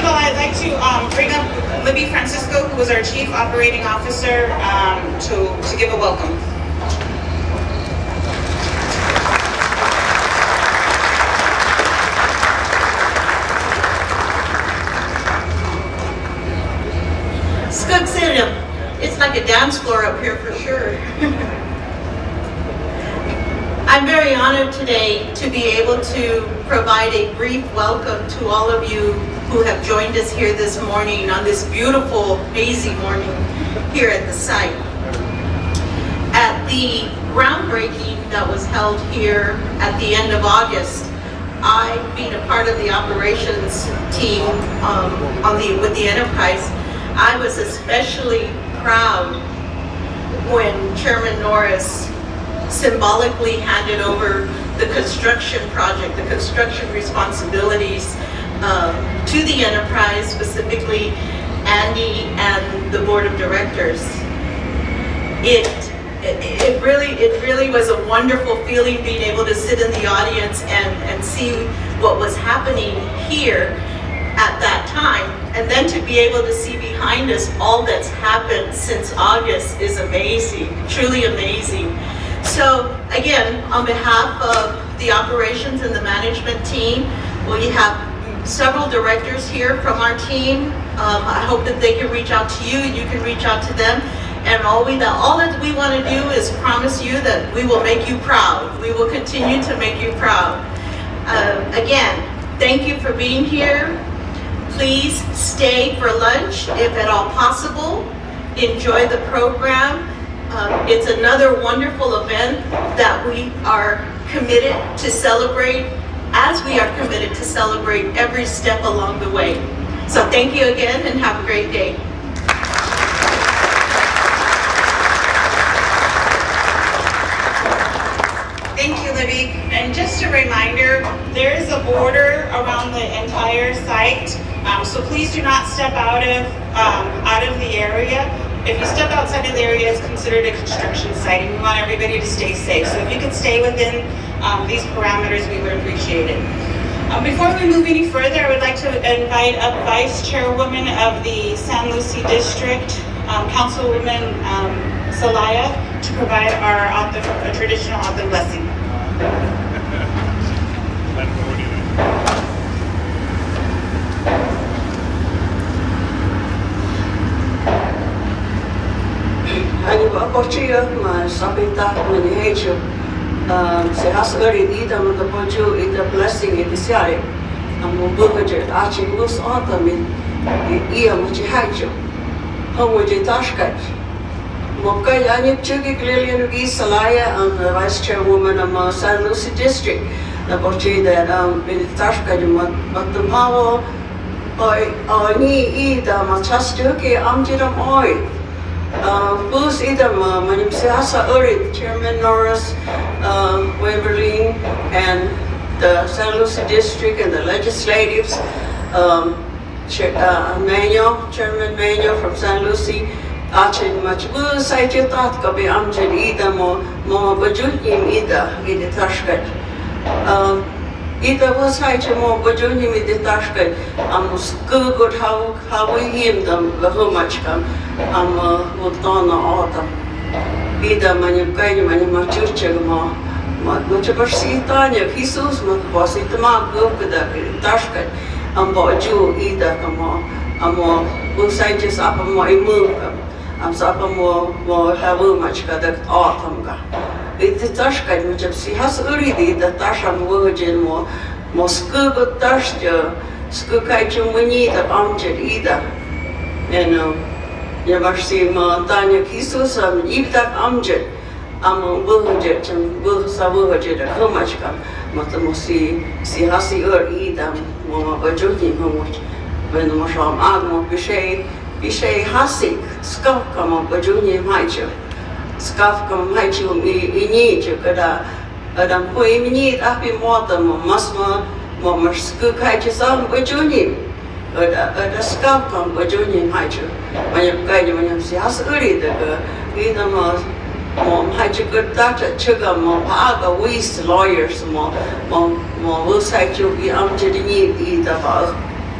all, I'd like to bring up Libby Francisco, who is our Chief Operating Officer, to give a welcome. It's like a dance floor up here for sure. I'm very honored today to be able to provide a brief welcome to all of you who have joined us here this morning on this beautiful, hazy morning here at the site. At the groundbreaking that was held here at the end of August, I, being a part of the operations team with the enterprise, I was especially proud when Chairman Norris symbolically handed over the construction project, the construction responsibilities to the enterprise, specifically Andy and the board of directors. It really was a wonderful feeling being able to sit in the audience and see what was happening here at that time, and then to be able to see behind us all that's happened since August is amazing, truly amazing. So again, on behalf of the operations and the management team, we have several directors here from our team. I hope that they can reach out to you, you can reach out to them, and all that we want to do is promise you that we will make you proud. We will continue to make you proud. Again, thank you for being here. Please stay for lunch if at all possible. Enjoy the program. It's another wonderful event that we are committed to celebrate, as we are committed to celebrate every step along the way. So thank you again and have a great day. Thank you, Libby. And just a reminder, there is a border around the entire site, so please do not step out of the area. If you step outside of the area, it's considered a construction site, and we want everybody to stay safe. So if you could stay within these parameters, we would appreciate it. Before we move any further, I would like to invite up Vice Chairwoman of the San Lucie District, Councilwoman Salaya, to provide our traditional O'odham blessing. Ani apochia ma sabita mani hecho se has early ida ma pochu ida blessing in the sari amu buhaje achi mus autumn ia ma chi hecho homo je tashkat mokai ani chugi Glendale Salaya and the Vice Chairwoman of San Lucie District na pochi that in tashkat ma tumawo oi ni ida ma chastuki amjiram oi Bus idam manim siasa urit Chairman Norris, Waverly, and the San Lucie District and the legislatives, Chairman Manuel from San Lucie, Achin much bus I thought kabi amjad ida mo bajunim ida tashkat. Ida was high to more bajunim ida tashkat. Amus good how we him them how much come. Tohono O'odham Ida manipkani manimachurchega ma chapashitanya Jesus ma positama gukda tashkat amboju Ida kamo amo usaiches apamo imu am sapamo mo havu machka da autumn ga Ida tashkat ma chapsi has uridi da tasham wujin mo skugo tashja skukai chumuni da amjad Ida Yavarsi ma tanya Jesus ibtak amjad am buhajet buhasabuhajet komachka matamosi si hasi ida mo bajuti mo when mo sham agmo bishay hasik skaf kama bajuni maicho skaf kama maicho ini kada adam poi mini api mota mo masma mo marsku kaicho sam bajuni ada skaf kama bajuni maicho Manyam kaya manyam sias uri daga ina mo maicho good data chuga mo paaga wis lawyers mo wusai chu bi amjadi ni ida ba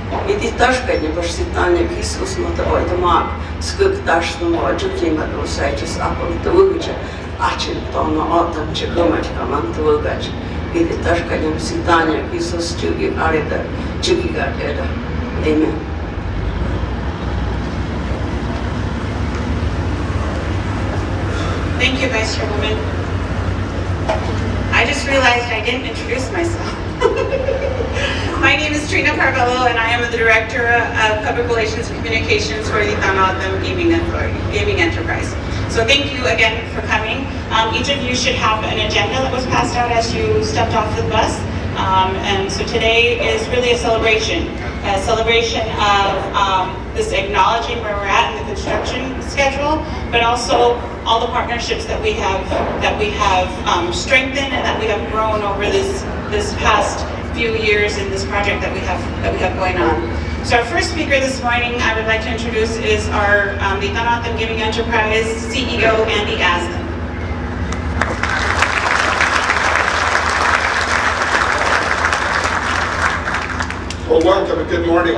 Iti tashkani bashsitanya Isus mataboy tamak skuk tashnamo jukima dosaitis apol tuvuja achin Tohono O'odham chikumach kaman tuvugach. Iti tashkani bashsitanya Isus chugi arida chugigat eda. Amen. Thank you, Vice Chairwoman. I just realized I didn't introduce myself. My name is Trina Carvello, and I am the Director of Public Relations and Communications for the Tohono O'odham Gaming Enterprise. So thank you again for coming. Each of you should have an agenda that was passed out as you stepped off the bus. And so today is really a celebration of this acknowledging where we're at in the construction schedule, but also all the partnerships that we have strengthened and that we have grown over this past few years in this project that we have going on. So our first speaker this morning I would like to introduce is our the Tohono O'odham Gaming Enterprise CEO, Andy Aslan. Well, welcome and good morning.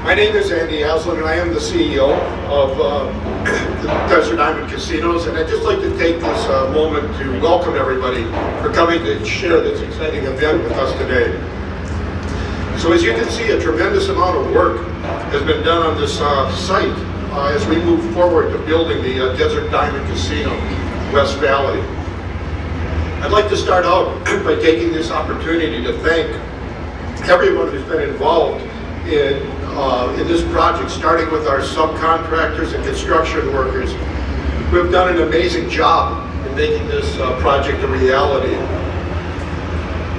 My name is Andy Aslan, and I am the CEO of the Desert Diamond Casinos, and I'd just like to take this moment to welcome everybody for coming to share this exciting event with us today. So as you can see, a tremendous amount of work has been done on this site as we move forward to building the Desert Diamond Casino, West Valley. I'd like to start out by taking this opportunity to thank everyone who's been involved in this project, starting with our subcontractors and construction workers who have done an amazing job in making this project a reality.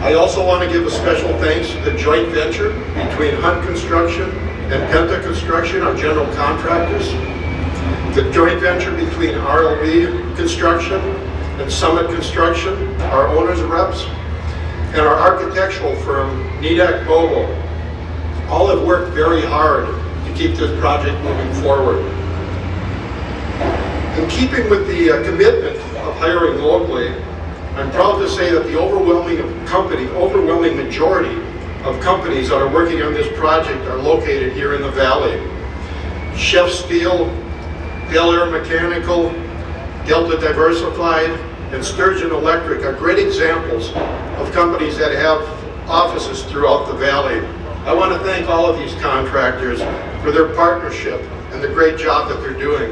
I also want to give a special thanks to the joint venture between Hunt Construction and Bette Construction, our general contractors, the joint venture between RLB Construction and Summit Construction, our owners reps, and our architectural firm, Nidak Bobo. All have worked very hard to keep this project moving forward. In keeping with the commitment of hiring locally, I'm proud to say that the overwhelming majority of companies that are working on this project are located here in the Valley. Chef Steel, Bel Air Mechanical, Delta Diversified, and Sturgeon Electric are great examples of companies that have offices throughout the Valley. I want to thank all of these contractors for their partnership and the great job that they're doing.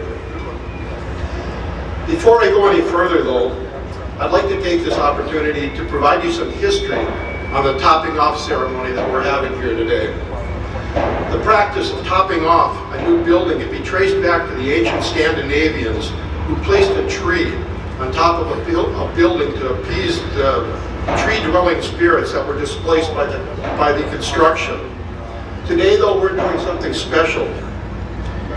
Before I go any further though, I'd like to take this opportunity to provide you some history on the topping off ceremony that we're having here today. The practice of topping off a new building can be traced back to the ancient Scandinavians who placed a tree on top of a building to appease the tree-dwelling spirits that were displaced by the construction. Today, though, we're doing something special.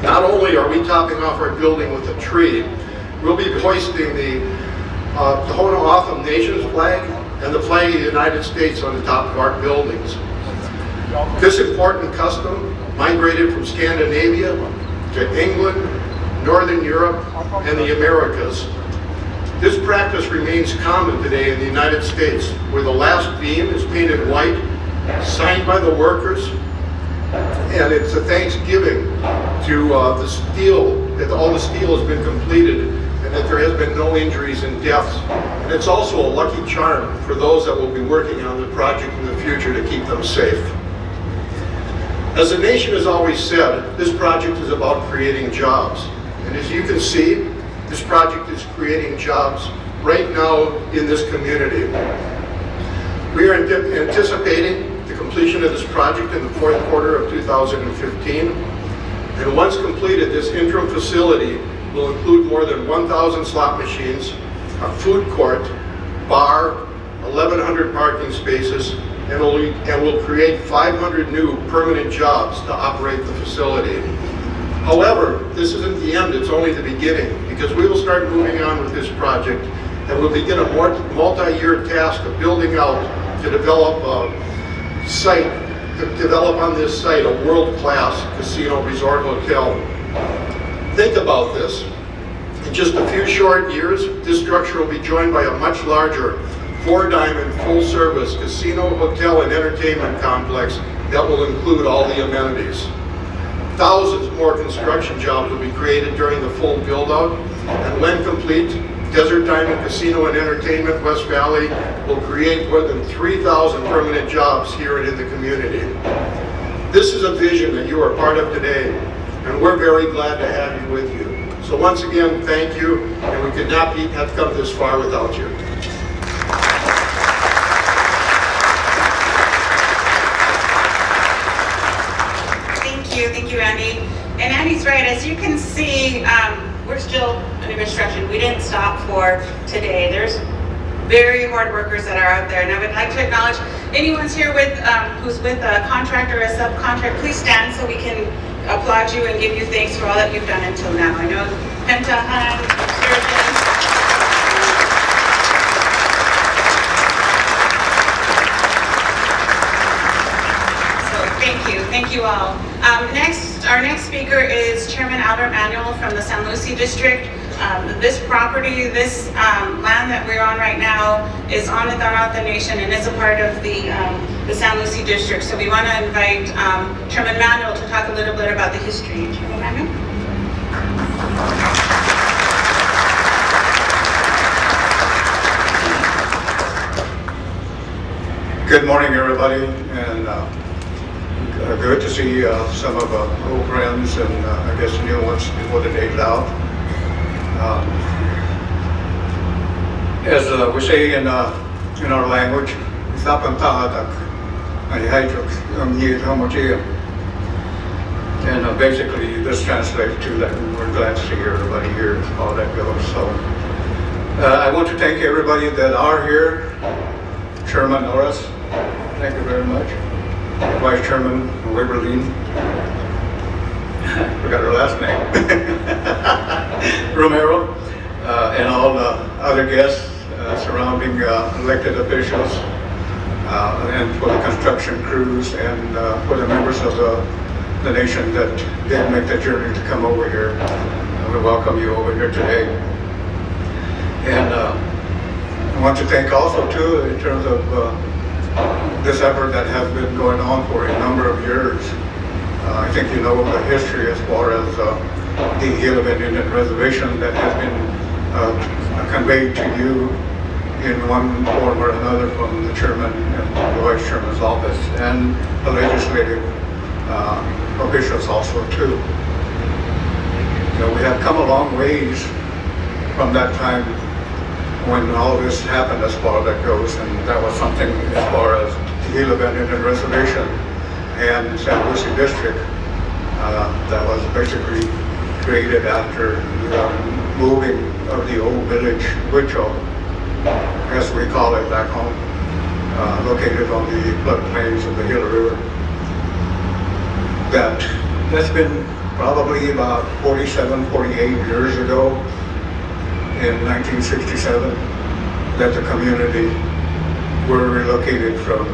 Not only are we topping off our building with a tree, we'll be hoisting the Tohono O'odham Nation's flag and the flag of the United States on the top of our buildings. This important custom migrated from Scandinavia to England, Northern Europe, and the Americas. This practice remains common today in the United States, where the last beam is painted white, signed by the workers, and it's a thanksgiving to the steel, that all the steel has been completed, and that there has been no injuries and deaths. And it's also a lucky charm for those that will be working on the project in the future to keep them safe. As the nation has always said, this project is about creating jobs. And as you can see, this project is creating jobs right now in this community. We are anticipating the completion of this project in the fourth quarter of 2015. And once completed, this interim facility will include more than 1,000 slot machines, a food court, bar, 1,100 parking spaces, and will create 500 new permanent jobs to operate the facility. However, this isn't the end, it's only the beginning, because we will start moving on with this project and we'll begin a multi-year task of building out to develop on this site a world-class casino resort hotel. Think about this. In just a few short years, this structure will be joined by a much larger 4-diamond full-service casino, hotel, and entertainment complex that will include all the amenities. Thousands more construction jobs will be created during the full build-out, and when complete, Desert Diamond Casino and Entertainment West Valley will create more than 3,000 permanent jobs here and in the community. This is a vision that you are part of today, and we're very glad to have you with you. So once again, thank you, and we could not have come this far without you. Thank you, Andy. And Andy's right, as you can see, we're still under construction. We didn't stop for today. There's very hard workers that are out there, and I would like to acknowledge anyone's here with who's with a contract or a subcontract. Please stand so we can applaud you and give you thanks for all that you've done until now. I know Penta, Han, Sturgeon. Thank you all. Our next speaker is Chairman Albert Manuel from the San Luis District. This property, this land that we're on right now is on the Tohono O'odham Nation and is a part of the San Luis District. So we want to invite Chairman Manuel to talk a little bit about the history. Chairman Manuel? Good morning, everybody, and good to see some of old friends and I guess new ones before the day's out. As we say in our language, and basically this translates to that we're glad to see everybody here, all that goes. So I want to thank everybody that are here. Chairman Norris, thank you very much. Vice Chairman Wibberline, forgot her last name, Romero, and all the other guests surrounding elected officials, and for the construction crews, and for the members of the nation that did make the journey to come over here. We welcome you over here today. And I want to thank also too, in terms of this effort that has been going on for a number of years. I think you know the history as far as the Gila Bend Indian Reservation that has been conveyed to you in one form or another from the chairman and the vice chairman's office, and the legislative officials also too. We have come a long ways from that time when all this happened as far as that goes, and that was something as far as the Gila Bend Indian Reservation and San Luis District that was basically created after the moving of the old village, Huicho, as we call it back home, located on the floodplains of the Gila River. That's been probably about 47, 48 years ago, in 1967, that the community were relocated from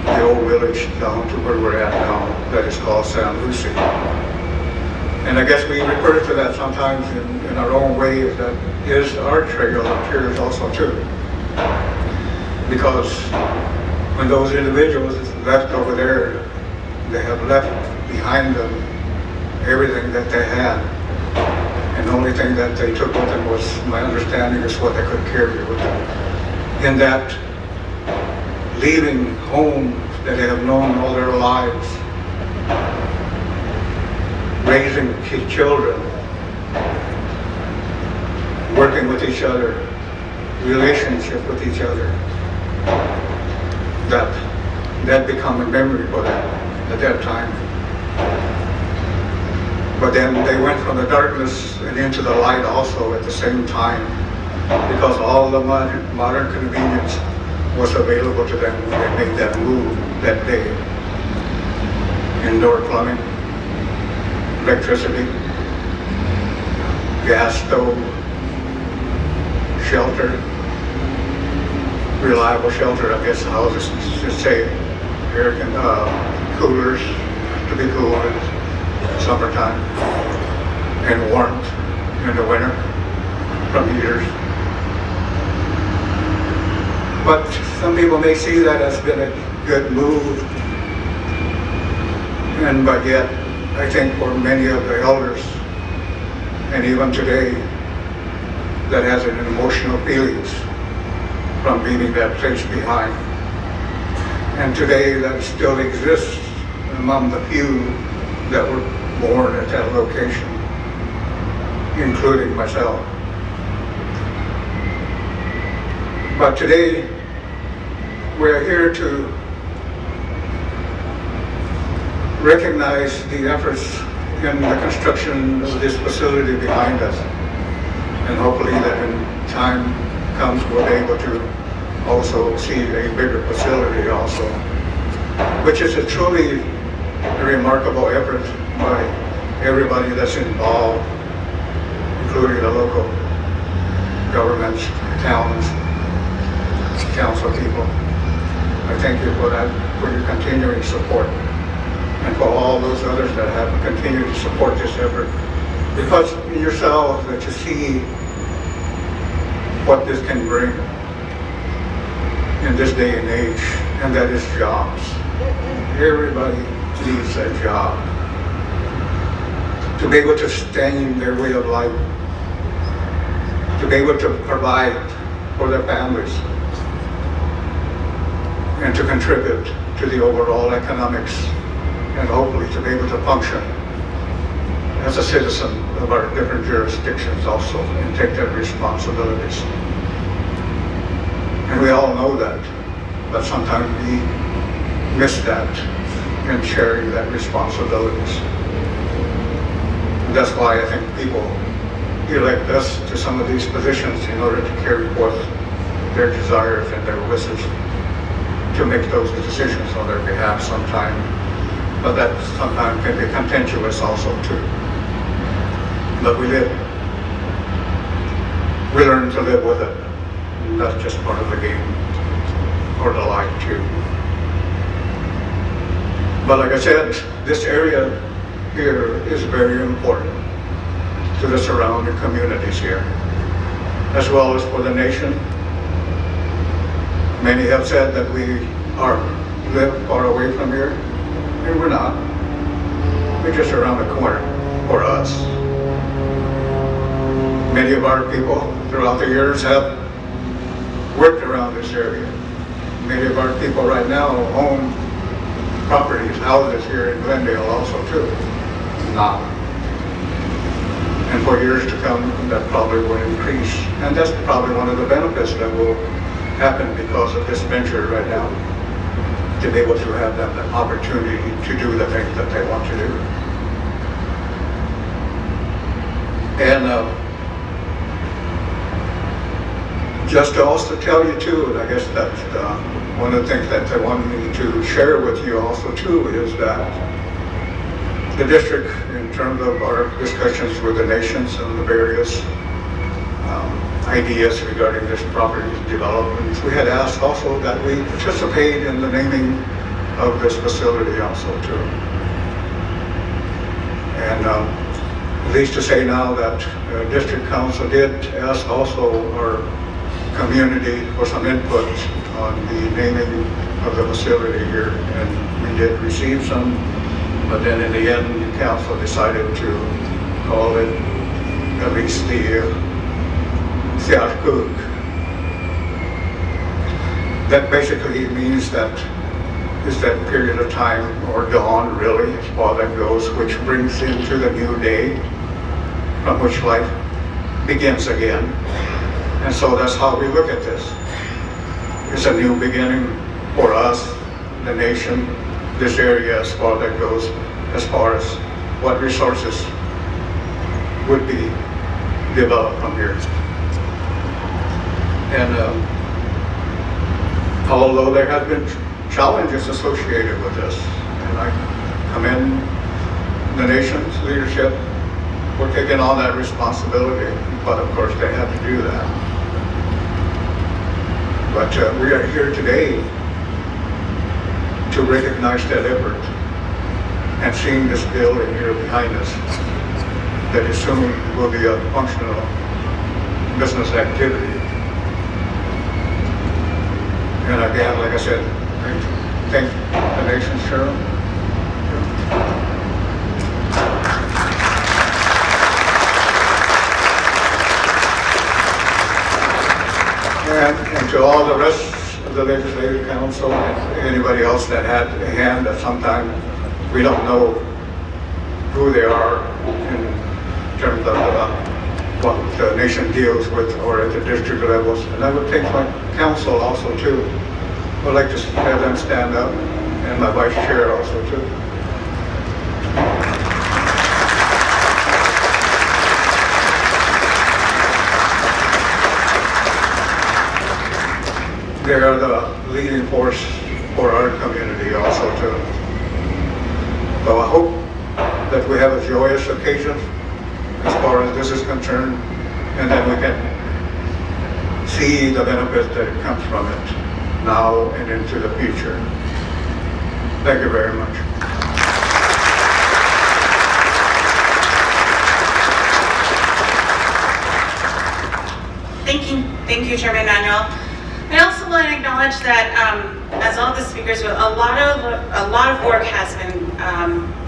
the old village down to where we're at now, that is called San Luis. And I guess we refer to that sometimes in our own way, that is our trail up here is also too. Because when those individuals left over there, they have left behind them everything that they had. And the only thing that they took with them was, my understanding, is what they could carry with them. In that, leaving home that they have known all their lives, raising children, working with each other, relationship with each other, that become a memory for them at that time. But then they went from the darkness and into the light also at the same time, because all the modern convenience was available to them when they made that move that day. Indoor plumbing, electricity, gas stove, shelter, reliable shelter, I guess I'll just say, air coolers to be cool in summertime, and warmth in the winter from heaters. But some people may see that as been a good move But yet, I think for many of the elders, and even today, that has an emotional feelings from leaving that place behind. And today that still exists among the few that were born at that location, including myself. But today, we're here to recognize the efforts in the construction of this facility behind us. And hopefully that in time comes, we'll be able to also see a bigger facility also, which is a truly remarkable effort by everybody that's involved, including the local governments, towns, council people. I thank you for that, for your continuing support, and for all those others that have continued to support this effort. Because yourselves that you see what this can bring in this day and age, and that is jobs. Everybody needs a job to be able to sustain their way of life, to be able to provide for their families, and to contribute to the overall economics, and hopefully to be able to function as a citizen of our different jurisdictions also, and take their responsibilities. And we all know that, but sometimes we miss that in sharing that responsibilities. And that's why I think people elect us to some of these positions in order to carry forth their desires and their wishes, to make those decisions on their behalf sometime. But that sometimes can be contentious also too. But we live. We learn to live with it. And that's just part of the game, or the life too. But like I said, this area here is very important to the surrounding communities here, as well as for the nation. Many have said that we live far away from here, and we're not. We're just around the corner for us. Many of our people throughout the years have worked around this area. Many of our people right now own properties, houses here in Glendale also too. Not. And for years to come, that probably will increase. And that's probably one of the benefits that will happen because of this venture right now, to be able to have that opportunity to do the things that they want to do. And just to also tell you too, and I guess that's one of the things that I wanted me to share with you also too, is that the district, in terms of our discussions with the nations and the various ideas regarding this property development, we had asked also that we participate in the naming of this facility also too. And at least to say now that District Council did ask also our community for some input on the naming of the facility here, and we did receive some, but then in the end, the council decided to call it at least the Siarkuk. That basically means that is that period of time, or dawn really, as far as that goes, which brings into the new day from which life begins again. And so that's how we look at this. It's a new beginning for us, the nation, this area as far as that goes, as far as what resources would be developed from here. And although there have been challenges associated with this, and I commend the nation's leadership for taking on that responsibility, but of course they have to do that. But we are here today to recognize that effort, and seeing this building here behind us that is soon will be a functional business activity. And again, like I said, thank the nation, Cheryl. And to all the rest of the Legislative Council and anybody else that had a hand at some time, we don't know who they are in terms of what the nation deals with or at the district levels. And I would take my council also too. I'd like to have them stand up, and my vice chair also too. They are the leading force for our community also too. So I hope that we have a joyous occasion as far as this is concerned, and that we can see the benefit that comes from it now and into the future. Thank you very much. Thank you, Chairman Manuel. I also want to acknowledge that, as all the speakers, a lot of work has been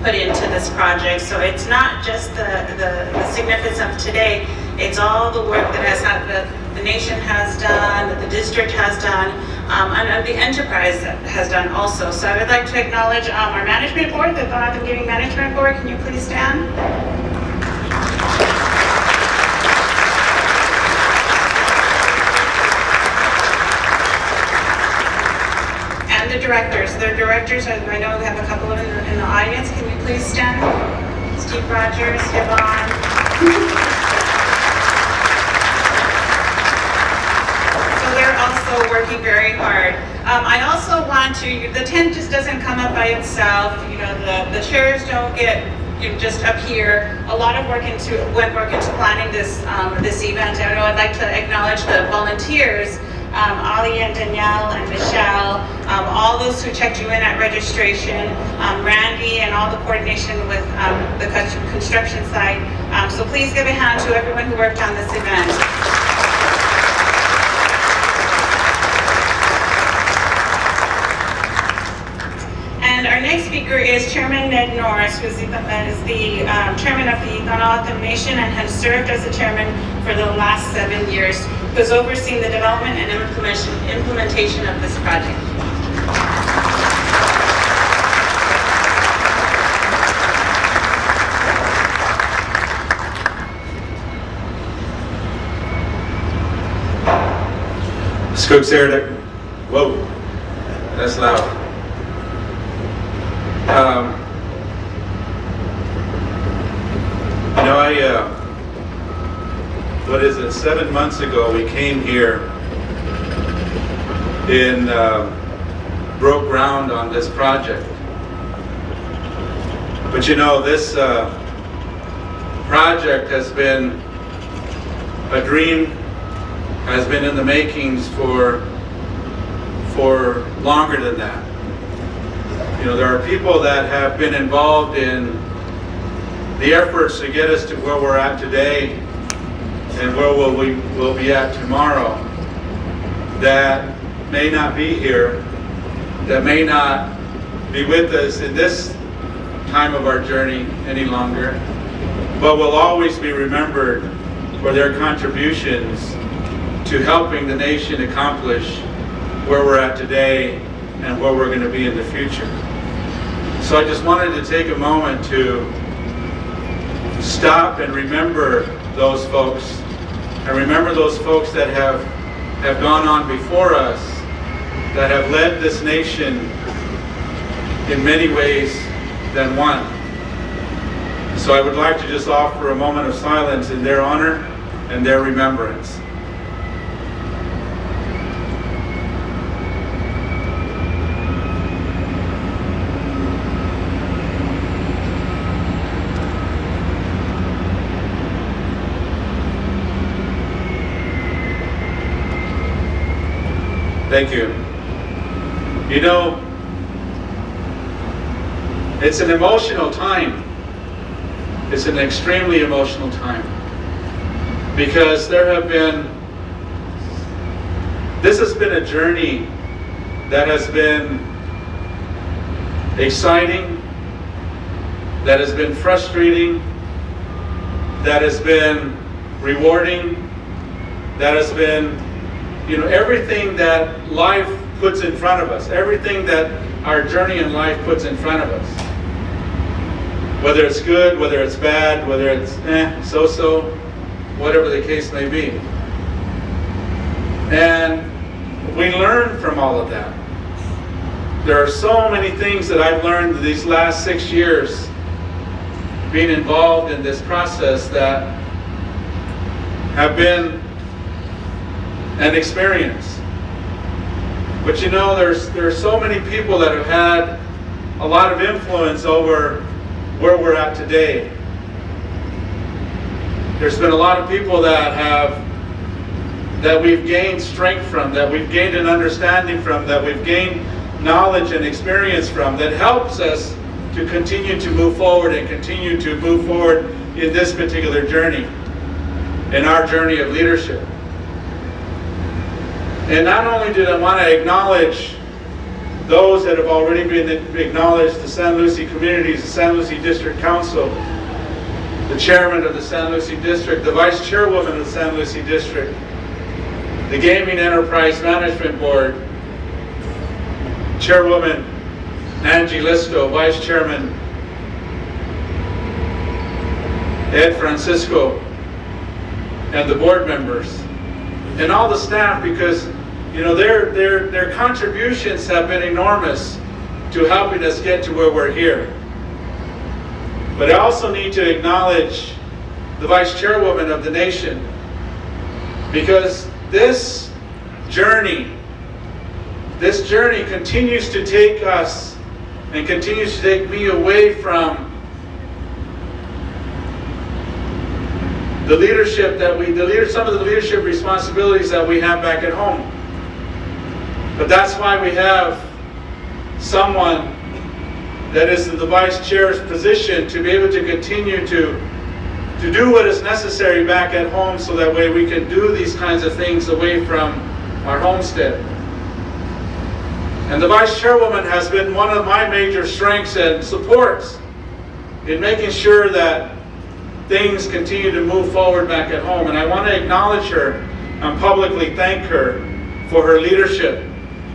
put into this project. So it's not just the significance of today; it's all the work that the nation has done, that the district has done, and the enterprise has done also. So I would like to acknowledge our management board, the Tohono O'odham Giving Management Board. Can you please stand? The directors, I know we have a couple of them in the audience. Can you please stand? Steve Rogers, Yvonne. So they're also working very hard. I also want to, the tent just doesn't come up by itself. You know, the chairs don't get just up here. A lot of work went into planning this event. I know I'd like to acknowledge the volunteers. Ali and Danielle and Michelle, all those who checked you in at registration, Randy, and all the coordination with the construction site. So please give a hand to everyone who worked on this event. And our next speaker is Chairman Ned Norris, who is the chairman of the Tohono O'odham Nation and has served as the chairman for the last 7 years, who has overseen the development and implementation of this project. Skook Sarah, whoa, that's loud. What is it, 7 months ago we came here and broke ground on this project. But you know, this project has been a dream, has been in the makings for longer than that. You know, there are people that have been involved in the efforts to get us to where we're at today and where we'll be at tomorrow, that may not be here, that may not be with us in this time of our journey any longer, but will always be remembered for their contributions to helping the nation accomplish where we're at today and where we're going to be in the future. So I just wanted to take a moment to stop and remember those folks, and remember those folks that have gone on before us, that have led this nation in many ways than one. So I would like to just offer a moment of silence in their honor and their remembrance. Thank you. You know, it's an emotional time. It's an extremely emotional time, because this has been a journey that has been exciting, that has been frustrating, that has been rewarding, that has been everything that life puts in front of us, everything that our journey in life puts in front of us. Whether it's good, whether it's bad, whether it's so-so, whatever the case may be. And we learn from all of that. There are so many things that I've learned these last 6 years being involved in this process that have been an experience. But there's so many people that have had a lot of influence over where we're at today. There's been a lot of people that we've gained strength from, that we've gained an understanding from, that we've gained knowledge and experience from, that helps us to continue to move forward and continue to move forward in this particular journey, in our journey of leadership. And not only did I want to acknowledge those that have already been acknowledged, the San Lucie communities, the San Lucie District Council, the chairman of the San Lucie District, the vice chairwoman of the San Lucie District, the Gaming Enterprise Management Board, Chairwoman Angie Listo, Vice Chairman Ed Francisco, and the board members, and all the staff, because their contributions have been enormous to helping us get to where we're here. But I also need to acknowledge the Vice Chairwoman of the nation, because this journey continues to take us and continues to take me away from the leadership some of the leadership responsibilities that we have back at home. But that's why we have someone that is in the vice chair's position to be able to continue to do what is necessary back at home, so that way we can do these kinds of things away from our homestead. And the vice chairwoman has been one of my major strengths and supports in making sure that things continue to move forward back at home. And I want to acknowledge her and publicly thank her for her leadership,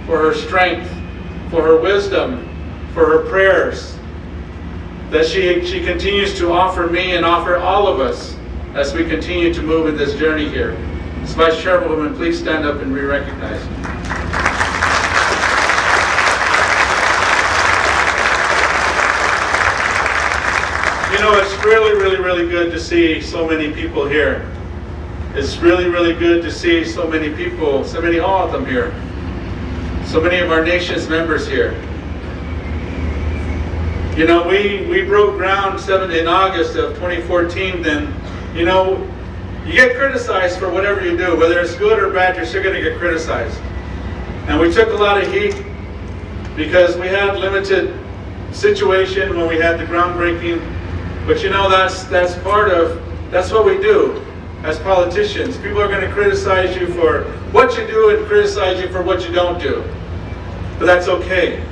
for her strength, for her wisdom, for her prayers that she continues to offer me and offer all of us as we continue to move in this journey here. So Vice Chairwoman, please stand up and be recognized. It's really good to see so many people here. It's really good to see so many people, so many all of them here. So many of our nation's members here. We broke ground in August of 2014, then, you get criticized for whatever you do. Whether it's good or bad, you're still going to get criticized. And we took a lot of heat because we had limited situation when we had the groundbreaking. But that's what we do as politicians. People are going to criticize you for what you do and criticize you for what you don't do. But that's okay.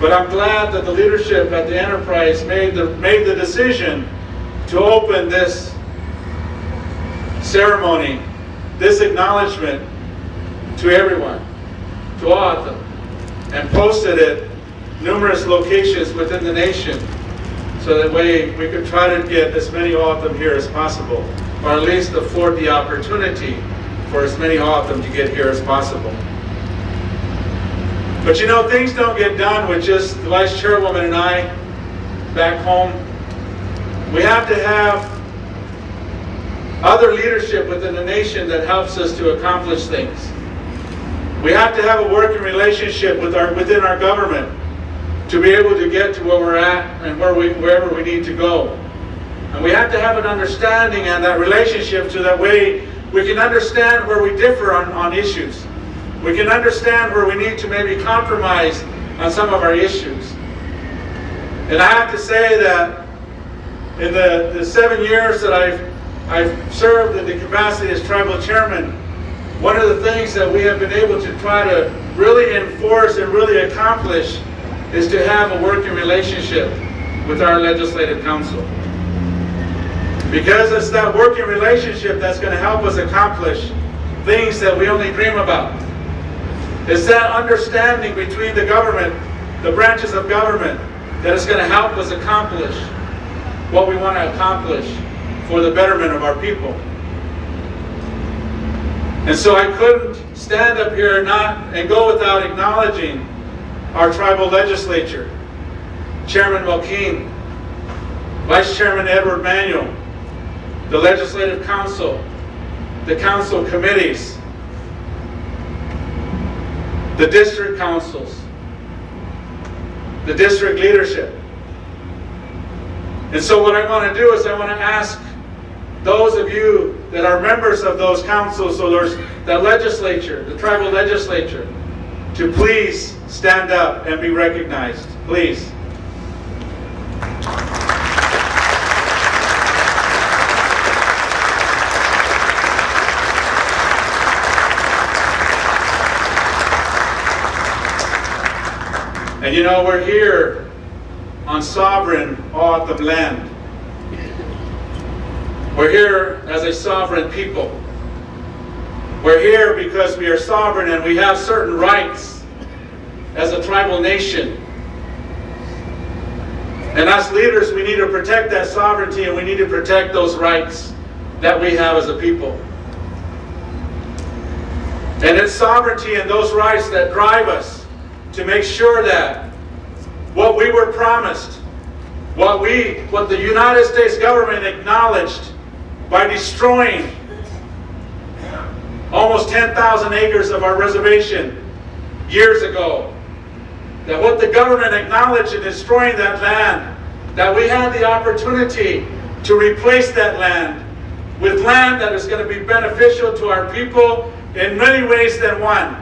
But I'm glad that the leadership at the enterprise made the decision to open this ceremony, this acknowledgement to everyone, to all of them, and posted it numerous locations within the nation, so that way we could try to get as many of them here as possible, or at least afford the opportunity for as many of them to get here as possible. But things don't get done with just the Vice Chairwoman and I back home. We have to have other leadership within the nation that helps us to accomplish things. We have to have a working relationship within our government to be able to get to where we're at and wherever we need to go. And we have to have an understanding and that relationship, so that way we can understand where we differ on issues. We can understand where we need to maybe compromise on some of our issues. And I have to say that in the 7 years that I've served in the capacity as tribal chairman, one of the things that we have been able to try to really enforce and really accomplish is to have a working relationship with our legislative council. Because it's that working relationship that's going to help us accomplish things that we only dream about. It's that understanding between the government, the branches of government, that is going to help us accomplish what we want to accomplish for the betterment of our people. And so I couldn't stand up here and go without acknowledging our tribal legislature, Chairman Joaquin, Vice Chairman Edward Manuel, the Legislative Council, the council committees, the district councils, the district leadership. And so what I want to do is I want to ask those of you that are members of those councils, so there's the legislature, the tribal legislature, to please stand up and be recognized. Please. And you know, we're here on sovereign O'odham land. We're here as a sovereign people. We're here because we are sovereign and we have certain rights as a tribal nation. And as leaders, we need to protect that sovereignty and we need to protect those rights that we have as a people. And it's sovereignty and those rights that drive us to make sure that what we were promised, what the United States government acknowledged by destroying almost 10,000 acres of our reservation years ago, that what the government acknowledged in destroying that land, that we had the opportunity to replace that land with land that is going to be beneficial to our people in many ways than one,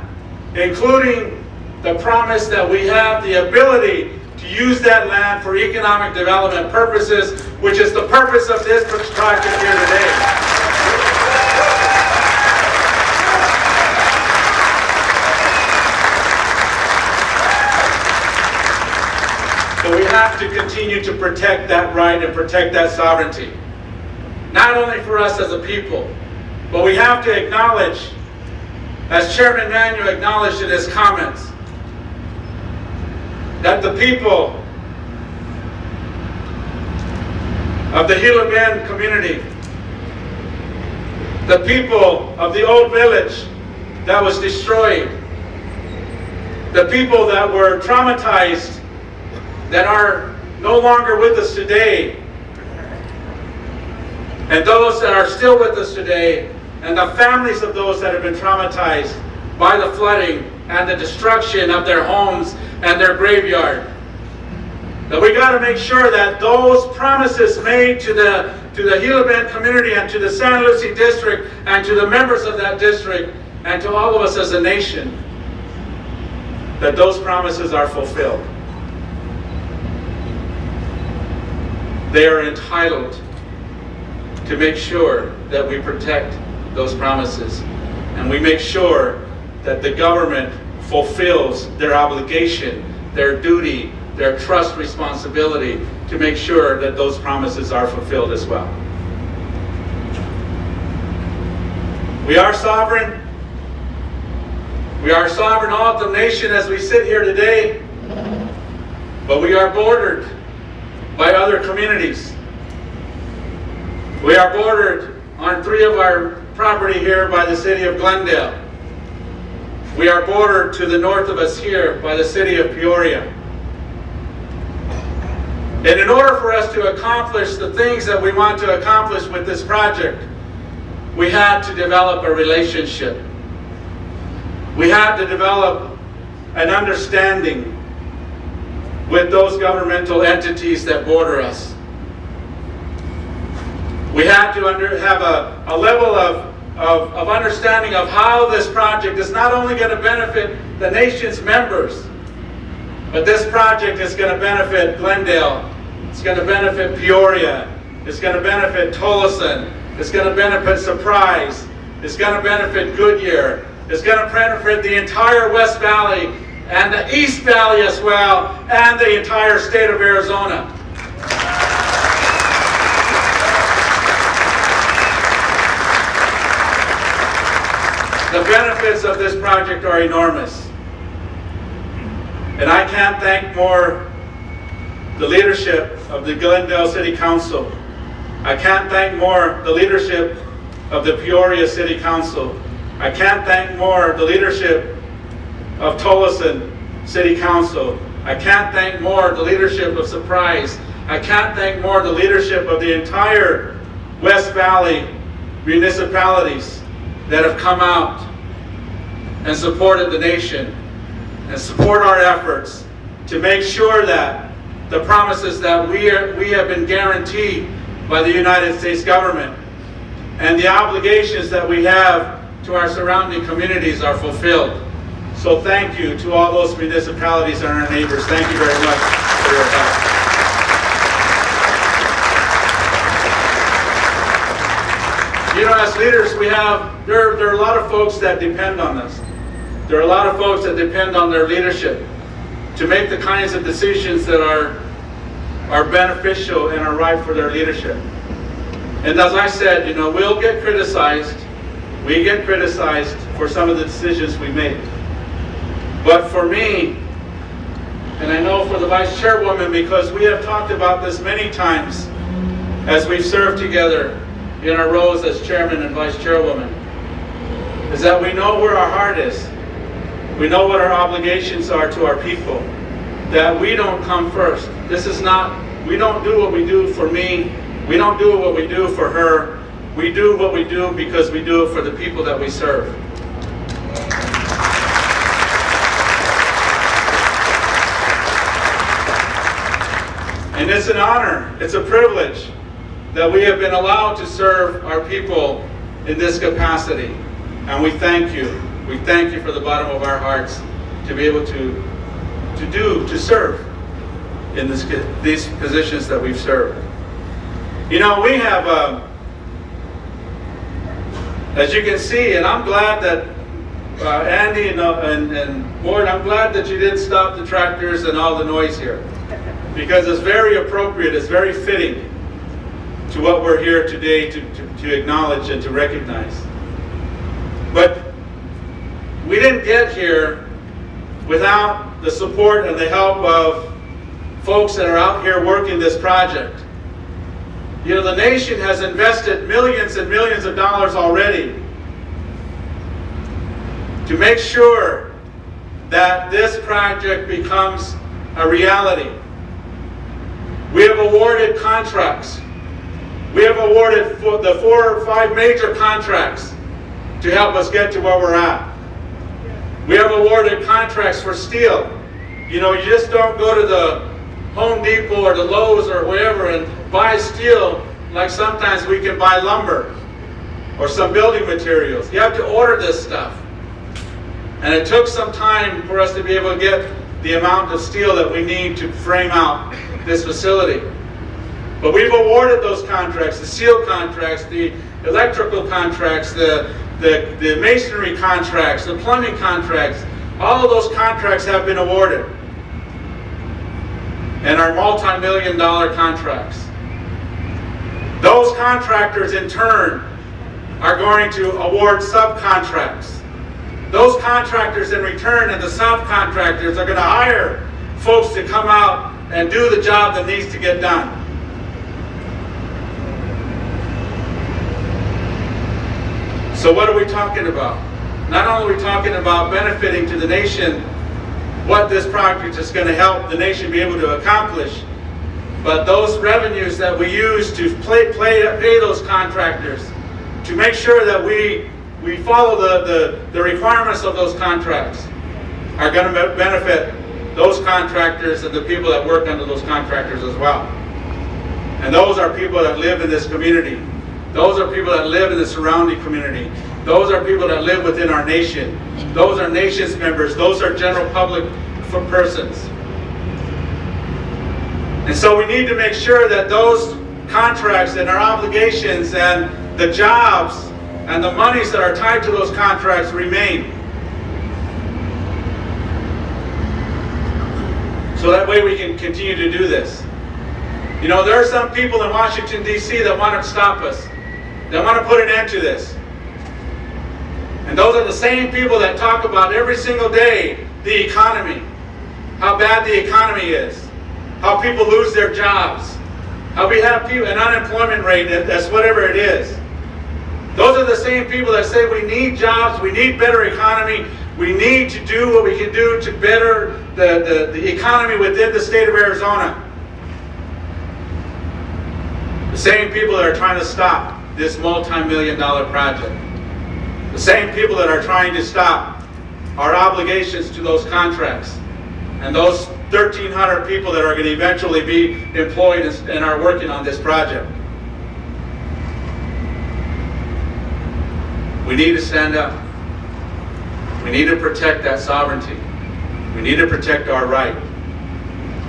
including the promise that we have the ability to use that land for economic development purposes, which is the purpose of this project here today. So we have to continue to protect that right and protect that sovereignty. Not only for us as a people, but we have to acknowledge, as Chairman Manuel acknowledged in his comments, that the people of the Gila Bend community, the people of the old village that was destroyed, the people that were traumatized, that are no longer with us today, and those that are still with us today, and the families of those that have been traumatized by the flooding and the destruction of their homes and their graveyard. That we got to make sure that those promises made to the Gila Bend community and to the San Lucie district and to the members of that district and to all of us as a nation, that those promises are fulfilled. They are entitled to make sure that we protect those promises and we make sure that the government fulfills their obligation, their duty, their trust responsibility to make sure that those promises are fulfilled as well. We are sovereign. We are sovereign O'odham Nation as we sit here today, but we are bordered by other communities. We are bordered on 3 of our property here by the city of Glendale. We are bordered to the north of us here by the city of Peoria. And in order for us to accomplish the things that we want to accomplish with this project, we had to develop a relationship. We had to develop an understanding with those governmental entities that border us. We had to have a level of understanding of how this project is not only going to benefit the nation's members, but this project is going to benefit Glendale, it's going to benefit Peoria, it's going to benefit Tolleson, it's going to benefit Surprise, it's going to benefit Goodyear, it's going to benefit the entire West Valley and the East Valley as well, and the entire state of Arizona. The benefits of this project are enormous. And I can't thank more the leadership of the Glendale City Council. I can't thank more the leadership of the Peoria City Council. I can't thank more the leadership of Tolleson City Council. I can't thank more the leadership of Surprise. I can't thank more the leadership of the entire West Valley municipalities that have come out and supported the nation and support our efforts to make sure that the promises that we have been guaranteed by the United States government and the obligations that we have to our surrounding communities are fulfilled. So thank you to all those municipalities and our neighbors. Thank you very much for your help. You know, as leaders, there are a lot of folks that depend on us. There are a lot of folks that depend on their leadership to make the kinds of decisions that are beneficial and are right for their leadership. And as I said, you know, we'll get criticized. We get criticized for some of the decisions we make. But for me, and I know for the Vice Chairwoman, because we have talked about this many times as we've served together in our roles as Chairman and Vice Chairwoman, is that we know where our heart is. We know what our obligations are to our people, that we don't come first. This is not, we don't do what we do for me. We don't do what we do for her. We do what we do because we do it for the people that we serve. And it's an honor, it's a privilege that we have been allowed to serve our people in this capacity. And we thank you. We thank you from the bottom of our hearts to be able to serve in these positions that we've served. You know, we have, as you can see, and I'm glad that Andy and Ward, I'm glad that you didn't stop the tractors and all the noise here, because it's very appropriate, it's very fitting to what we're here today to acknowledge and to recognize. But we didn't get here without the support and the help of folks that are out here working this project. You know, the nation has invested millions and millions of dollars already to make sure that this project becomes a reality. We have awarded contracts. We have awarded the 4 or 5 major contracts to help us get to where we're at. We have awarded contracts for steel. You know, you just don't go to the Home Depot or the Lowe's or wherever and buy steel like sometimes we can buy lumber or some building materials. You have to order this stuff. And it took some time for us to be able to get the amount of steel that we need to frame out this facility. But we've awarded those contracts, the steel contracts, the electrical contracts, the masonry contracts, the plumbing contracts. All of those contracts have been awarded and are multi-million-dollar contracts. Those contractors in turn are going to award subcontracts. Those contractors in return and the subcontractors are going to hire folks to come out and do the job that needs to get done. So what are we talking about? Not only are we talking about benefiting to the nation, what this project is going to help the nation be able to accomplish, but those revenues that we use to pay those contractors, to make sure that we follow the requirements of those contracts, are going to benefit those contractors and the people that work under those contractors as well. And those are people that live in this community. Those are people that live in the surrounding community. Those are people that live within our nation. Those are nation's members. Those are general public persons. And so we need to make sure that those contracts and our obligations and the jobs and the monies that are tied to those contracts remain. So that way we can continue to do this. You know, there are some people in Washington, D.C. that want to stop us. They want to put an end to this. And those are the same people that talk about every single day the economy, how bad the economy is, how people lose their jobs, how we have people, an unemployment rate that's whatever it is. Those are the same people that say we need jobs, we need better economy, we need to do what we can do to better the economy within the state of Arizona. The same people that are trying to stop this multi-million-dollar project. The same people that are trying to stop our obligations to those contracts and those 1,300 people that are going to eventually be employed and are working on this project. We need to stand up. We need to protect that sovereignty. We need to protect our right.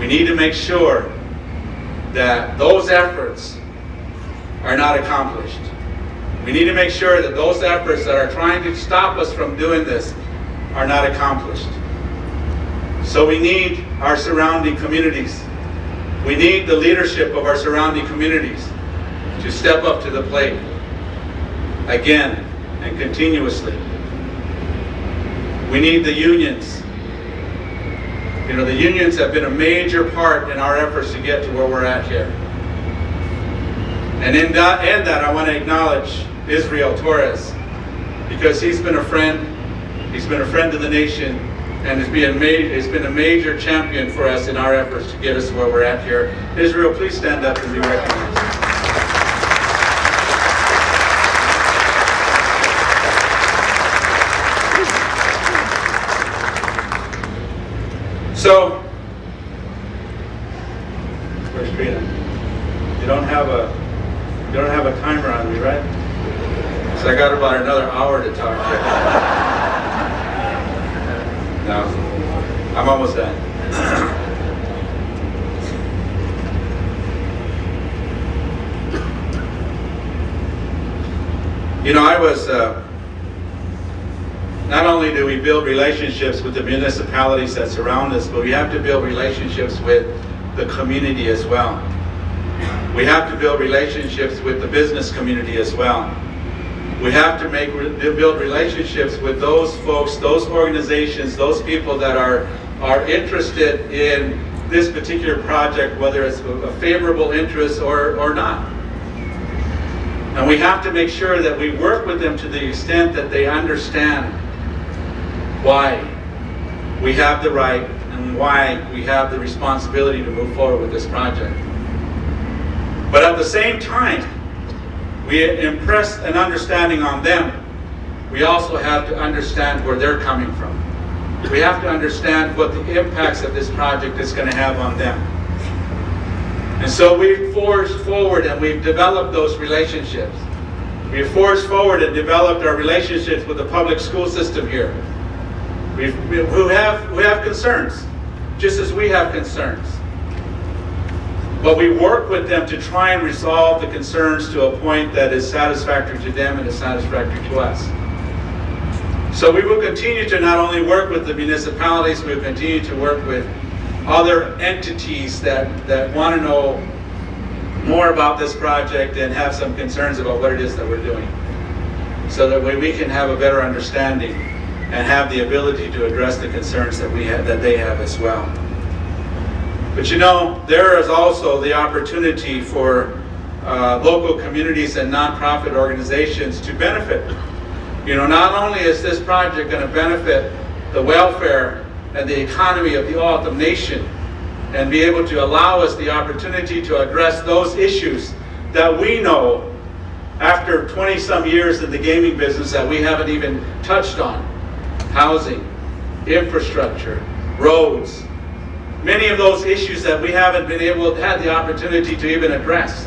We need to make sure that those efforts are not accomplished. We need to make sure that those efforts that are trying to stop us from doing this are not accomplished. So we need our surrounding communities. We need the leadership of our surrounding communities to step up to the plate again and continuously. We need the unions. You know, the unions have been a major part in our efforts to get to where we're at here. And in that, I want to acknowledge Israel Torres, because he's been a friend to the nation, and has been a major champion for us in our efforts to get us where we're at here. Israel, please stand up and be recognized. So, where's Trina? You don't have a timer on me, right? So I got about another hour to talk to you. No, I'm almost done. You know, not only do we build relationships with the municipalities that surround us, but we have to build relationships with the community as well. We have to build relationships with the business community as well. We have to build relationships with those folks, those organizations, those people that are interested in this particular project, whether it's a favorable interest or not. And we have to make sure that we work with them to the extent that they understand why we have the right and why we have the responsibility to move forward with this project. But at the same time, we impress an understanding on them. We also have to understand where they're coming from. We have to understand what the impacts of this project is going to have on them. And so we've forged forward and we've developed those relationships. We've forged forward and developed our relationships with the public school system here. Who have concerns, just as we have concerns. But we work with them to try and resolve the concerns to a point that is satisfactory to them and is satisfactory to us. So we will continue to not only work with the municipalities, we will continue to work with other entities that want to know more about this project and have some concerns about what it is that we're doing. So that way we can have a better understanding and have the ability to address the concerns that they have as well. But you know, there is also the opportunity for local communities and nonprofit organizations to benefit. You know, not only is this project going to benefit the welfare and the economy of the O'odham Nation and be able to allow us the opportunity to address those issues that we know after 20-some years in the gaming business that we haven't even touched on. Housing, infrastructure, roads, many of those issues that we haven't been able to have the opportunity to even address.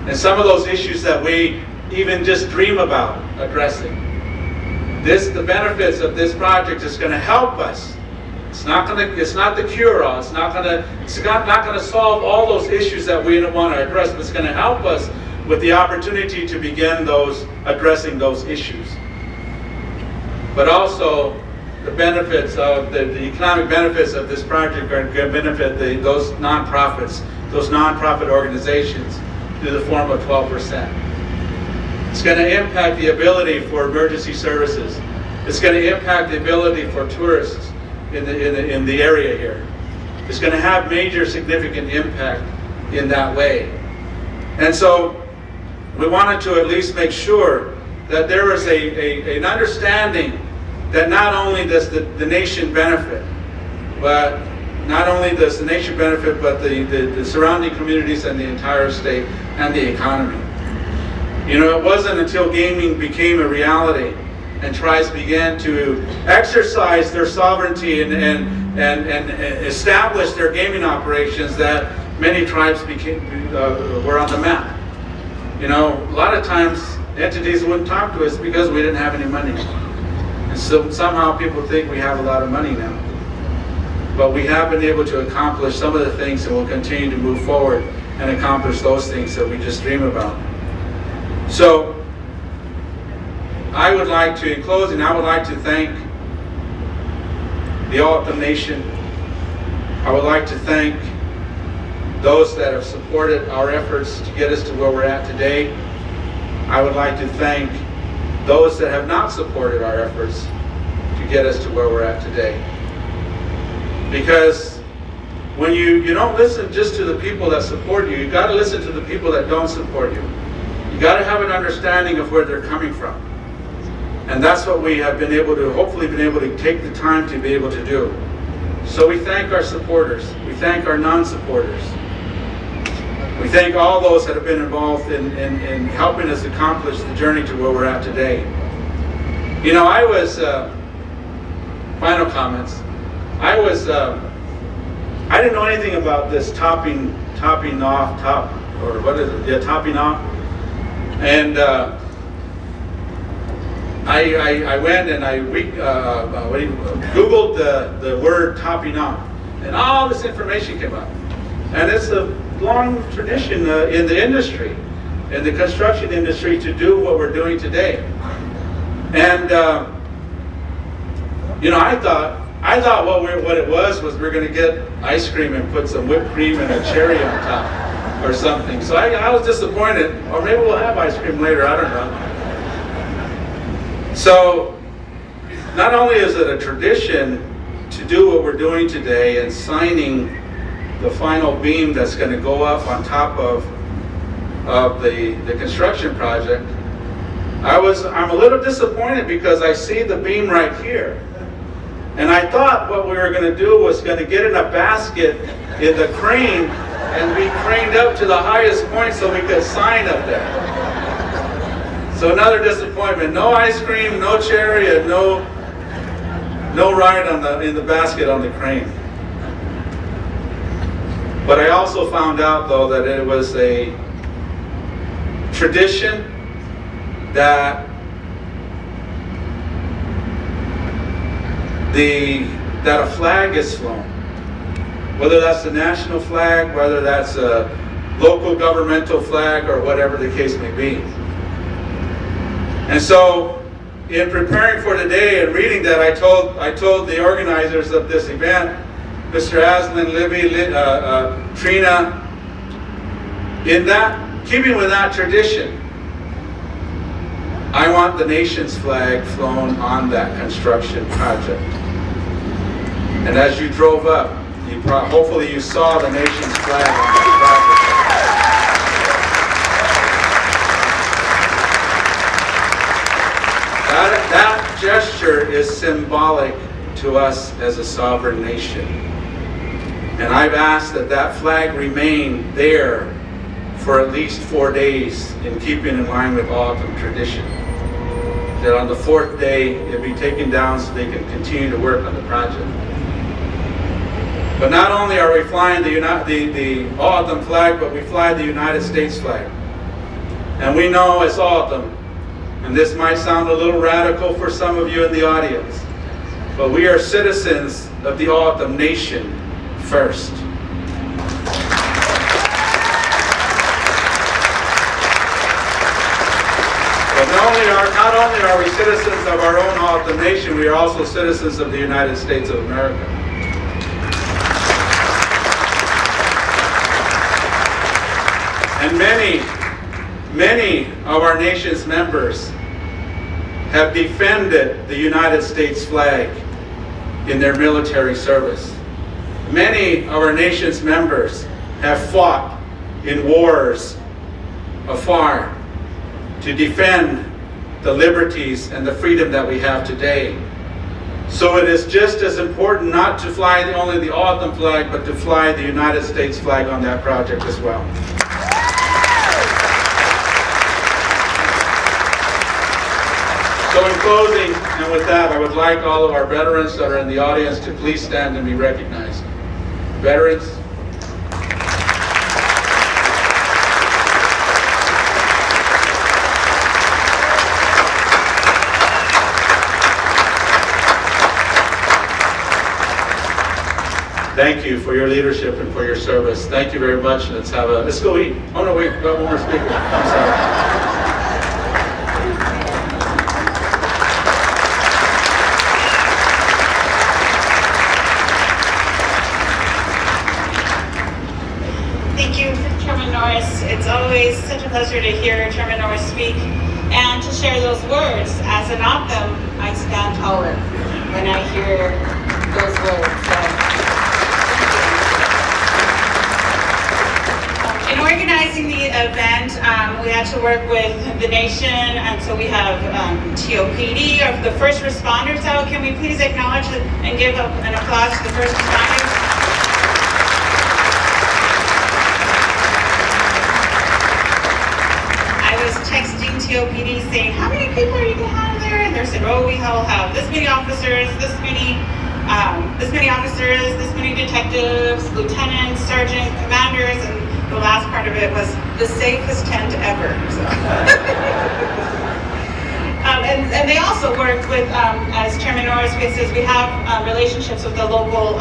And some of those issues that we even just dream about addressing. The benefits of this project is going to help us. It's not the cure-all. It's not going to solve all those issues that we want to address, but it's going to help us with the opportunity to begin addressing those issues. But also, the benefits of the economic benefits of this project are going to benefit those nonprofits, those nonprofit organizations through the form of 12%. It's going to impact the ability for emergency services. It's going to impact the ability for tourists in the area here. It's going to have major significant impact in that way. And so we wanted to at least make sure that there was an understanding that not only does the nation benefit, but not only does the nation benefit, but the surrounding communities and the entire state and the economy. You know, it wasn't until gaming became a reality and tribes began to exercise their sovereignty and establish their gaming operations that many tribes were on the map. You know, a lot of times entities wouldn't talk to us because we didn't have any money. And so somehow people think we have a lot of money now. But we have been able to accomplish some of the things, and we'll continue to move forward and accomplish those things that we just dream about. So I would like to, in closing, I would like to thank the O'odham Nation. I would like to thank those that have supported our efforts to get us to where we're at today. I would like to thank those that have not supported our efforts to get us to where we're at today. Because when you don't listen just to the people that support you, you got to listen to the people that don't support you. You got to have an understanding of where they're coming from. And that's what we have been able to, hopefully been able to take the time to be able to do. So we thank our supporters. We thank our non-supporters. We thank all those that have been involved in helping us accomplish the journey to where we're at today. You know, I was, final comments, I didn't know anything about this topping off, topping off. And I went and I Googled the word topping off, and all this information came up. And it's a long tradition in the industry, in the construction industry, to do what we're doing today. And you know, I thought what it was we're going to get ice cream and put some whipped cream and a cherry on top or something. So I was disappointed. Or maybe we'll have ice cream later, I don't know. So not only is it a tradition to do what we're doing today and signing the final beam that's going to go up on top of the construction project, I'm a little disappointed because I see the beam right here. And I thought what we were going to do was going to get in a basket in the crane and be craned up to the highest point so we could sign up there. So another disappointment. No ice cream, no cherry, and no ride in the basket on the crane. But I also found out, though, that it was a tradition that a flag is flown. Whether that's the national flag, whether that's a local governmental flag, or whatever the case may be. And so, in preparing for today and reading that, I told the organizers of this event, Mr. Aslan, Libby, Trina, keeping with that tradition, I want the nation's flag flown on that construction project. And as you drove up, hopefully you saw the nation's flag on that project. That gesture is symbolic to us as a sovereign nation. And I've asked that flag remain there for at least 4 days, in keeping in line with O'odham tradition. That on the 4th day, it'll be taken down so they can continue to work on the project. But not only are we flying the O'odham flag, but we fly the United States flag. And we know as O'odham, and this might sound a little radical for some of you in the audience, but we are citizens of the O'odham Nation first. But not only are we citizens of our own O'odham Nation, we are also citizens of the United States of America. And many of our nation's members have defended the United States flag in their military service. Many of our nation's members have fought in wars afar to defend the liberties and the freedom that we have today. So it is just as important not to fly only the O'odham flag, but to fly the United States flag on that project as well. So in closing, and with that, I would like all of our veterans that are in the audience to please stand and be recognized. Veterans. Thank you for your leadership and for your service. Thank you very much. Let's go eat. Oh no, wait, we got one more speaker. I'm sorry. Thank you, Chairman Norris. It's always such a pleasure to hear Chairman Norris speak and to share those words. As an O'odham, I stand taller when I hear those words. In organizing the event, we had to work with the nation, and so we have TOPD, of the first responders out. Can we please acknowledge and give an applause to the first responders? I was texting TOPD saying, how many people are you going to have there? And they said, oh, we will have this many officers, this many detectives, lieutenants, sergeant, commanders, and the last part of it was the safest tent ever. So. And they also work with, as Chairman Norris says, we have relationships with the local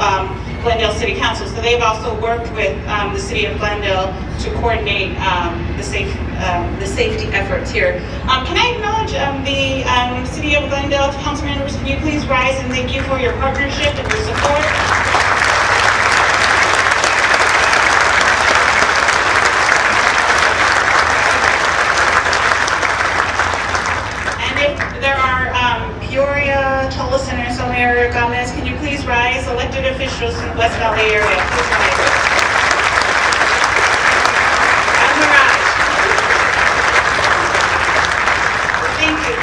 Glendale City Council. So they've also worked with the City of Glendale to coordinate the safety efforts here. Can I acknowledge the City of Glendale Council members? Can you please rise and thank you for your partnership and your support? Peoria, Tulsa, and some area comments. Can you please rise? Elected officials in the West Valley area, please rise. And Mirage.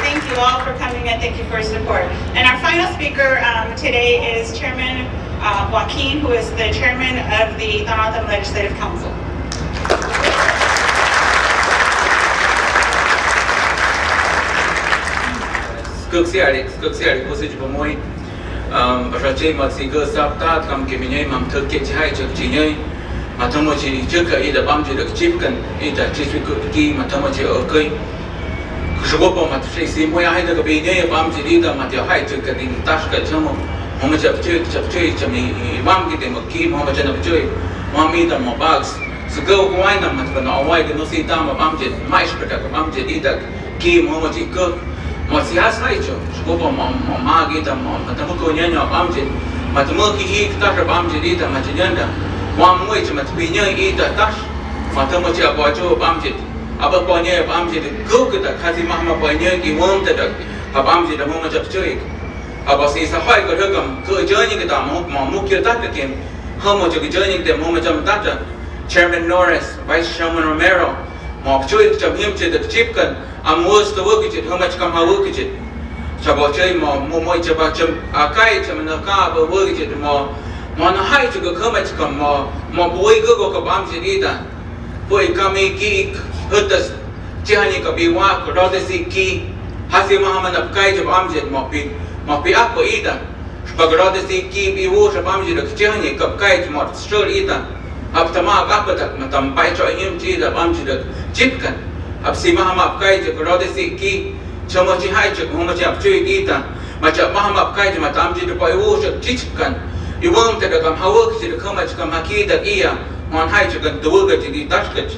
Thank you all for coming and thank you for your support. And our final speaker today is Chairman Joaquin, who is the chairman of the Tohono O'odham Legislative Council. Skugsiari kusi jumoi Rache matsiga sapta kam keminye mam thke chai chak chinyai matamochi chaka ida bamji dak chipkan ida chipki matamochi okai Shugopo matri simoya haida ka binye bamji ida matya hai chaka din tashka chamo mama chapchui chami imam ki demaki mama chana bchui mami da mabags sugo waina matbana awai de nosi tama bamji mais pata bamji ida ki mama chikko Masihas haicho, shugopo mama kita matamuko nyanya bamje, matamuki hik tasha bamje ita machanyanda, wamwe chmatpinya ita tash, matamuchi abacho bamje, abaponya bamje gukita kasi mahma ponya ki wonta dak, abamje da mama chapchoik, abasi sahai ko hagam ko journey kita mamukya tatakin, homo jo journey de mama chamtata, Chairman Norris, Vice Chairman Romero, mapchoik chamhimche dak chipkan. Amus the work it, how much come how work it? Chaboche more chaba chum akai chamanaka, but work it more. Mona high to go come much come more boy go kabam ida. Boy kami ki hutas Chihanika be walk, Rodesi ki Hasi Mahaman of Kai of Amjet Mopi Apo ida. Spagodesi ki be wash of Amjet of Chihanik of Kai mot stroll ida. Up to Mark Apatak, Matam Pacho him cheese of Amjet Chipkan. Absi Mahama Kai to Rodesi ki Chomochi Haichuk, Homochi of Chuigita, Macha Mahama Kai to Matamji to Paiwush of Chichkan. You won't take a come how work to come much come Haki that ear, one Haichuk and the Wugger to the Dashkach.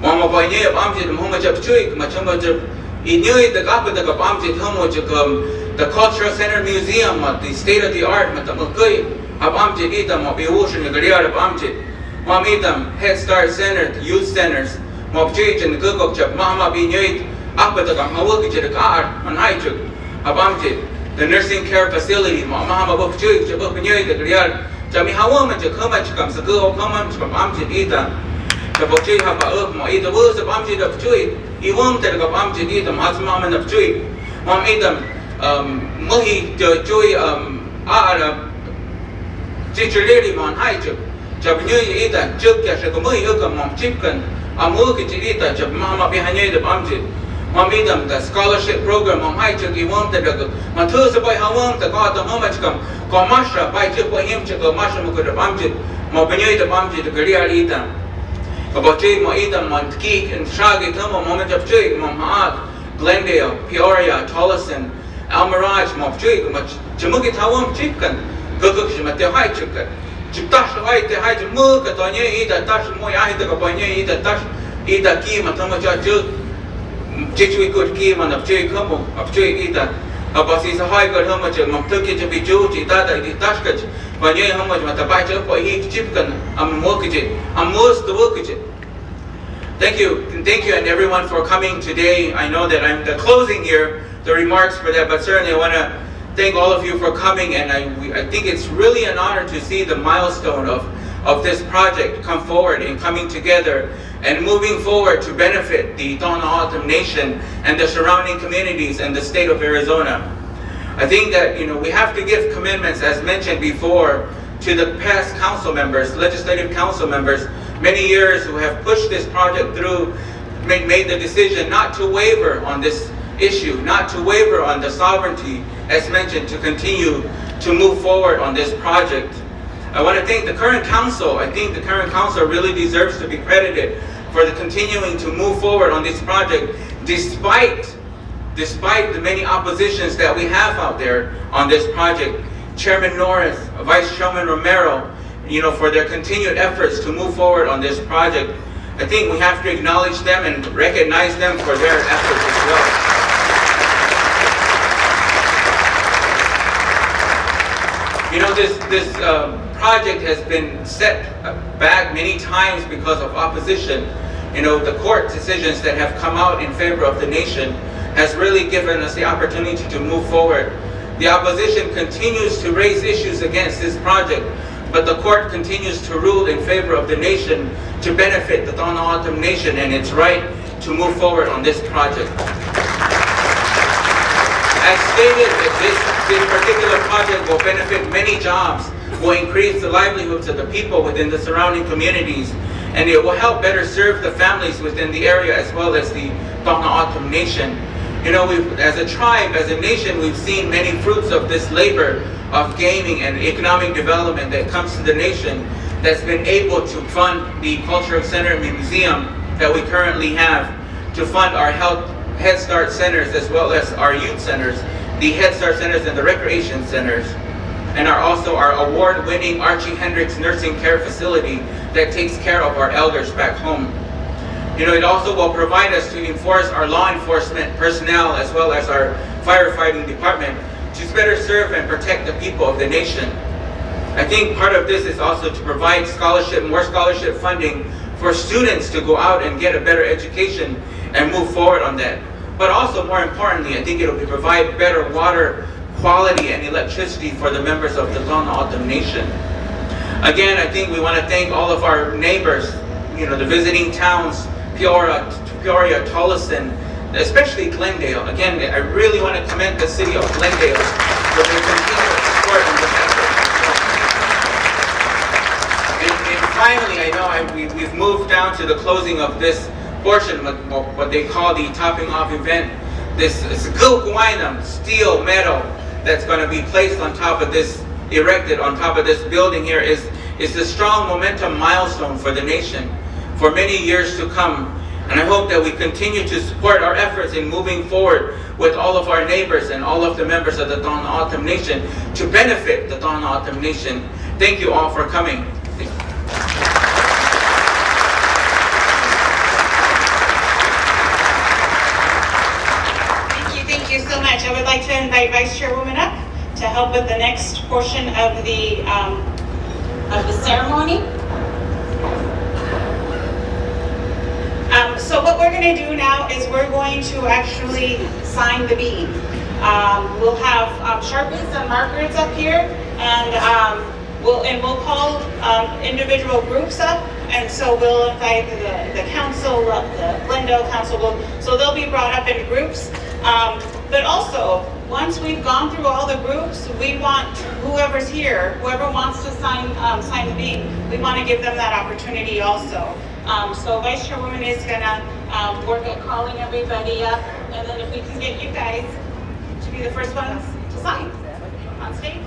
One of Pioneer of Amjid, Homoch of Chuik, Machamoch of he knew it the Gapatak of Amjid, Homoch the Cultural Center Museum, the state of the art, Matamukui, of Amjid Itam, of Bewush and the Garia of Amjid. Mamitam, Head Start Center, Youth Centers. Mobjij and the Gugok Chap Mama be Nuit, Apatak, Hawaki to the car, on Haichuk. the nursing care facility ma bok chui che bok nyoi de real cha mi hawa ma che khama che kam sa go khama che bam che ita cha bok chui ha ba mo ita wo sa bam che de chui I wom te ga bam che ita ma ma ma na chui mom ita mo hi de chui che chiri mon hai che cha nyoi ita chuk ya she ko mo yo ka mom chip kan amu ke che ita cha ma bi hanye de bam che Mamidam, the scholarship program, Mamai took you want the Matus by Hawam, the God, the Momachkam, Komasha, by Chip by him, Chiko Masha Mukud Bamjit, Mobany the Bamjit, the Korea Edam. About Jay Moedam, Montkeek, and Shagi, Tamo, Moment of Jay, Mamad, Glendale, Peoria, Tolleson, Almirage, Mobjay, Jamuki Tawam Chicken, Guguk, the High Chicken. Chiptash, the High Jamuk, Tonya, Ida, Tash, Moya, the Kabanya, Ida, Tash, Ida Kim, Matamacha. Jichui good game on Jay Kumo, of Jay Ida. About his high good how much Mamtuki to be Joji, Dada, the Tashkach, when you how much Matabacha or eat chicken, I'm mortgage it, I'm most the workage it. Thank you, and everyone for coming today. I know that I'm the closing here, the remarks for that, but certainly I want to thank all of you for coming, and I think it's really an honor to see the milestone of this project come forward and coming together and moving forward to benefit the Tohono O'odham Nation and the surrounding communities and the state of Arizona. I think that we have to give commitments, as mentioned before, to the past council members, legislative council members, many years who have pushed this project through, made the decision not to waver on this issue, not to waver on the sovereignty, as mentioned, to continue to move forward on this project. I want to thank the current council. I think the current council really deserves to be credited for the continuing to move forward on this project, despite the many oppositions that we have out there on this project. Chairman Norris, Vice Chairman Romero, for their continued efforts to move forward on this project. I think we have to acknowledge them and recognize them for their efforts as well. This project has been set back many times because of opposition. The court decisions that have come out in favor of the nation has really given us the opportunity to move forward. The opposition continues to raise issues against this project, but the court continues to rule in favor of the nation to benefit the Tohono O'odham Nation and its right to move forward on this project. As stated, this particular project will benefit many jobs, will increase the livelihoods of the people within the surrounding communities, and it will help better serve the families within the area as well as the Tohono O'odham Nation. As a tribe, as a nation, we've seen many fruits of this labor of gaming and economic development that comes to the nation that's been able to fund the Cultural Center and Museum that we currently have, to fund our Head Start centers as well as our youth centers, the Head Start centers and the recreation centers, and also our award-winning Archie Hendricks Nursing Care Facility that takes care of our elders back home. It also will provide us to enforce our law enforcement personnel as well as our firefighting department to better serve and protect the people of the nation. I think part of this is also to provide more scholarship funding for students to go out and get a better education and move forward on that. But also, more importantly, I think it will provide better water quality and electricity for the members of the Tohono O'odham Nation. Again, I think we want to thank all of our neighbors, the visiting towns, Peoria, Tolleson, especially Glendale. Again, I really want to commend the city of Glendale for their continued support on this effort. And finally, I know we've moved down to the closing of this portion, what they call the topping off event. This Gulkwinam steel metal that's going to be placed on top of this, erected on top of this building here is a strong momentum milestone for the nation for many years to come. And I hope that we continue to support our efforts in moving forward with all of our neighbors and all of the members of the Tohono O'odham Nation to benefit the Tohono O'odham Nation. Thank you all for coming. Thank you so much. I would like to invite Vice Chairwoman up to help with the next portion of the ceremony. So what we're going to do now is we're going to actually sign the bead. We'll have Sharpies and markers up here, and we'll call individual groups up, and so we'll invite the council, the Glendale Council, so they'll be brought up in groups. But also, once we've gone through all the groups, we want whoever's here, whoever wants to sign the bean, we want to give them that opportunity also. So Vice Chairwoman is gonna work at calling everybody up, and then if we can get you guys to be the first ones to sign on stage.